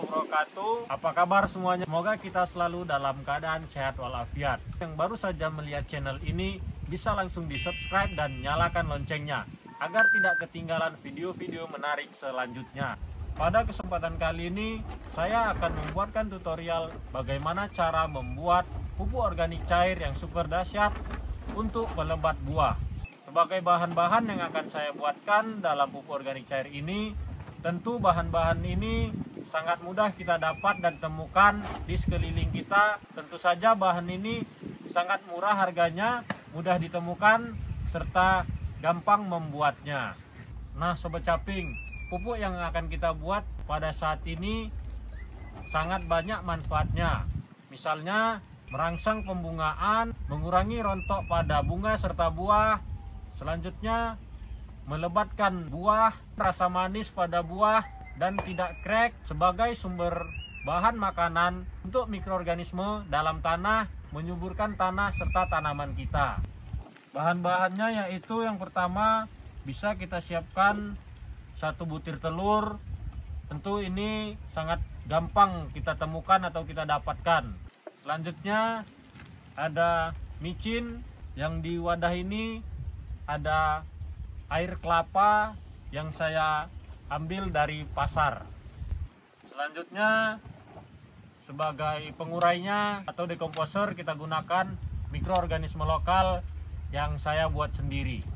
wabarakatuh. Apa kabar semuanya? Semoga kita selalu dalam keadaan sehat walafiat. Yang baru saja melihat channel ini bisa langsung di subscribe dan nyalakan loncengnya agar tidak ketinggalan video-video menarik selanjutnya. Pada kesempatan kali ini saya akan membuatkan tutorial bagaimana cara membuat pupuk organik cair yang super dahsyat untuk pelebat buah. Sebagai bahan-bahan yang akan saya buatkan dalam pupuk organik cair ini, tentu bahan-bahan ini sangat mudah kita dapat dan temukan di sekeliling kita. Tentu saja bahan ini sangat murah harganya, mudah ditemukan, serta gampang membuatnya. Nah Sobat Caping, pupuk yang akan kita buat pada saat ini sangat banyak manfaatnya. Misalnya merangsang pembungaan, mengurangi rontok pada bunga serta buah. Selanjutnya melebatkan buah, rasa manis pada buah dan tidak krek sebagai sumber bahan makanan untuk mikroorganisme dalam tanah, menyuburkan tanah serta tanaman kita. Bahan-bahannya yaitu yang pertama bisa kita siapkan 1 butir telur. Tentu ini sangat gampang kita temukan atau kita dapatkan. Selanjutnya ada micin, yang di wadah ini ada air kelapa yang saya ambil dari pasar. Selanjutnya sebagai pengurainya atau dekomposer kita gunakan mikroorganisme lokal yang saya buat sendiri.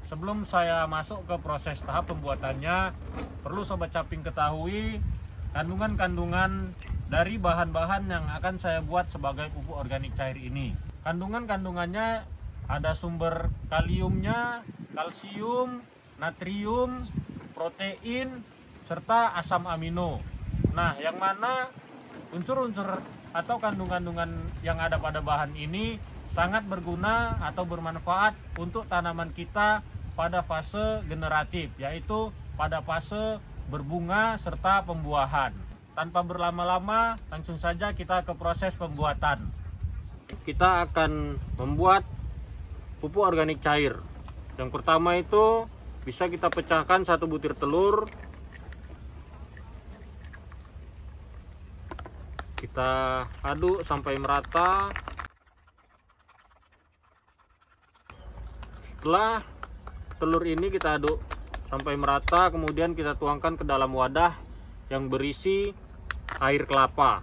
Sebelum saya masuk ke proses tahap pembuatannya, perlu Sobat Caping ketahui kandungan-kandungan dari bahan-bahan yang akan saya buat sebagai pupuk organik cair ini. Kandungannya ada sumber kaliumnya, kalsium, natrium, protein, serta asam amino. Nah, yang mana unsur-unsur atau kandungan-kandungan yang ada pada bahan ini sangat berguna atau bermanfaat untuk tanaman kita pada fase generatif, yaitu pada fase berbunga serta pembuahan. Tanpa berlama-lama, langsung saja kita ke proses pembuatan. Kita akan membuat pupuk organik cair. Yang pertama itu bisa kita pecahkan 1 butir telur. Kita aduk sampai merata. Setelah telur ini kita aduk sampai merata, kemudian kita tuangkan ke dalam wadah yang berisi air kelapa.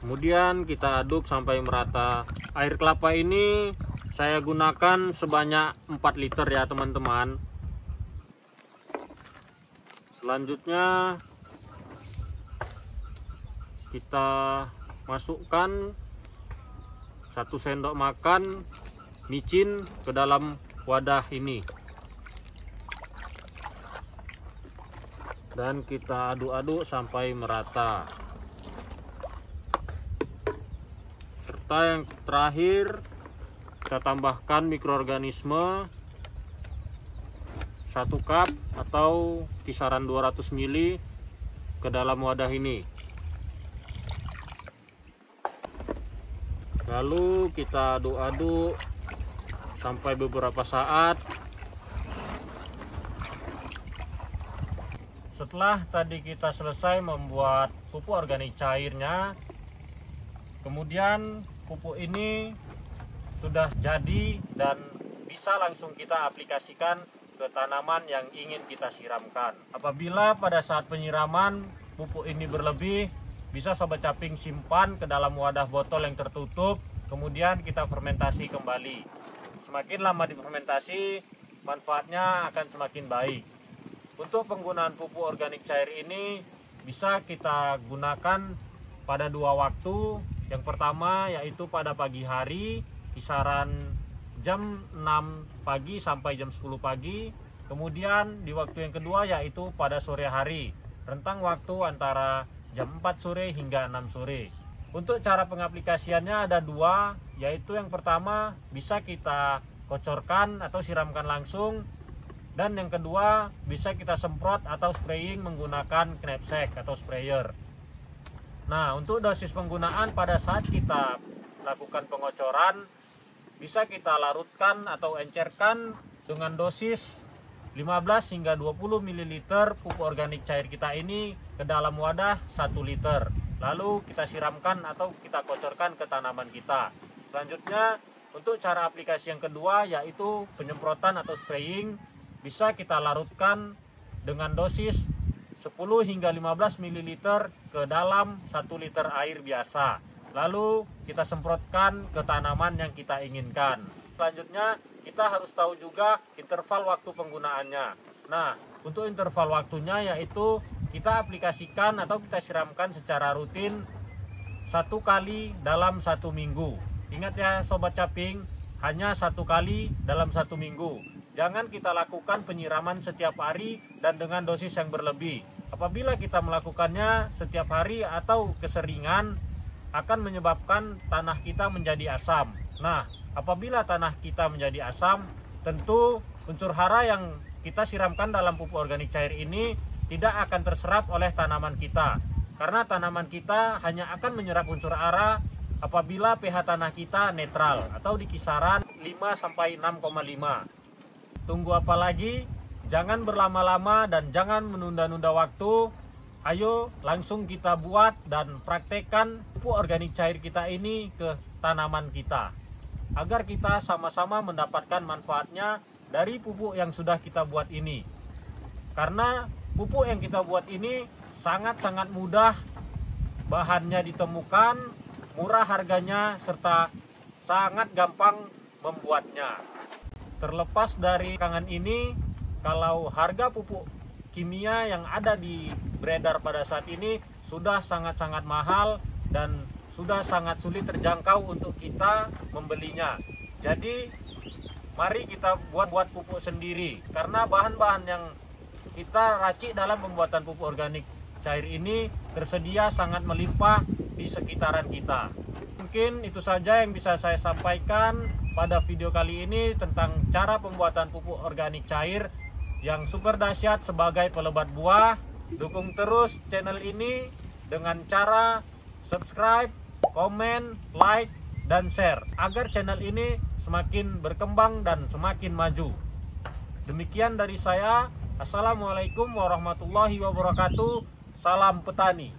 Kemudian kita aduk sampai merata. Air kelapa ini saya gunakan sebanyak 4 liter ya teman-teman. Selanjutnya kita masukkan 1 sendok makan micin ke dalam wadah ini. Dan kita aduk-aduk sampai merata. Yang terakhir kita tambahkan mikroorganisme 1 cup atau kisaran 200 ml ke dalam wadah ini. Lalu kita aduk-aduk sampai beberapa saat. Setelah tadi kita selesai membuat pupuk organik cairnya, kemudian pupuk ini sudah jadi dan bisa langsung kita aplikasikan ke tanaman yang ingin kita siramkan. Apabila pada saat penyiraman pupuk ini berlebih, bisa Sobat Caping simpan ke dalam wadah botol yang tertutup, kemudian kita fermentasi kembali. Semakin lama difermentasi, manfaatnya akan semakin baik. Untuk penggunaan pupuk organik cair ini bisa kita gunakan pada 2 waktu. Yang pertama yaitu pada pagi hari, kisaran jam 6 pagi sampai jam 10 pagi. Kemudian di waktu yang kedua yaitu pada sore hari, rentang waktu antara jam 4 sore hingga 6 sore. Untuk cara pengaplikasiannya ada 2, yaitu yang pertama bisa kita kocorkan atau siramkan langsung, dan yang kedua bisa kita semprot atau spraying menggunakan knapsack atau sprayer. Nah, untuk dosis penggunaan pada saat kita lakukan pengocoran, bisa kita larutkan atau encerkan dengan dosis 15 hingga 20 ml pupuk organik cair kita ini ke dalam wadah 1 liter. Lalu kita siramkan atau kita kocorkan ke tanaman kita. Selanjutnya untuk cara aplikasi yang kedua yaitu penyemprotan atau spraying. Bisa kita larutkan dengan dosis 10 hingga 15 ml ke dalam 1 liter air biasa. Lalu kita semprotkan ke tanaman yang kita inginkan. Selanjutnya kita harus tahu juga interval waktu penggunaannya. Nah, untuk interval waktunya yaitu kita aplikasikan atau kita siramkan secara rutin 1 kali dalam 1 minggu. Ingat ya Sobat Caping, hanya 1 kali dalam 1 minggu. Jangan kita lakukan penyiraman setiap hari dan dengan dosis yang berlebih. Apabila kita melakukannya setiap hari atau keseringan, akan menyebabkan tanah kita menjadi asam. Nah, apabila tanah kita menjadi asam, tentu unsur hara yang kita siramkan dalam pupuk organik cair ini tidak akan terserap oleh tanaman kita. Karena tanaman kita hanya akan menyerap unsur hara apabila pH tanah kita netral atau di kisaran 5 sampai 6,5. Tunggu apa lagi? Jangan berlama-lama dan jangan menunda-nunda waktu. Ayo langsung kita buat dan praktekkan pupuk organik cair kita ini ke tanaman kita, agar kita sama-sama mendapatkan manfaatnya dari pupuk yang sudah kita buat ini. Karena pupuk yang kita buat ini sangat-sangat mudah, bahannya ditemukan, murah harganya, serta sangat gampang membuatnya. Terlepas dari belakangan ini, kalau harga pupuk kimia yang ada di beredar pada saat ini sudah sangat-sangat mahal dan sudah sangat sulit terjangkau untuk kita membelinya. Jadi mari kita buat pupuk sendiri, karena bahan-bahan yang kita racik dalam pembuatan pupuk organik cair ini tersedia sangat melimpah di sekitaran kita. Mungkin itu saja yang bisa saya sampaikan pada video kali ini tentang cara pembuatan pupuk organik cair yang super dahsyat sebagai pelebat buah. Dukung terus channel ini dengan cara subscribe, komen, like, dan share agar channel ini semakin berkembang dan semakin maju. Demikian dari saya. Assalamualaikum warahmatullahi wabarakatuh. Salam petani.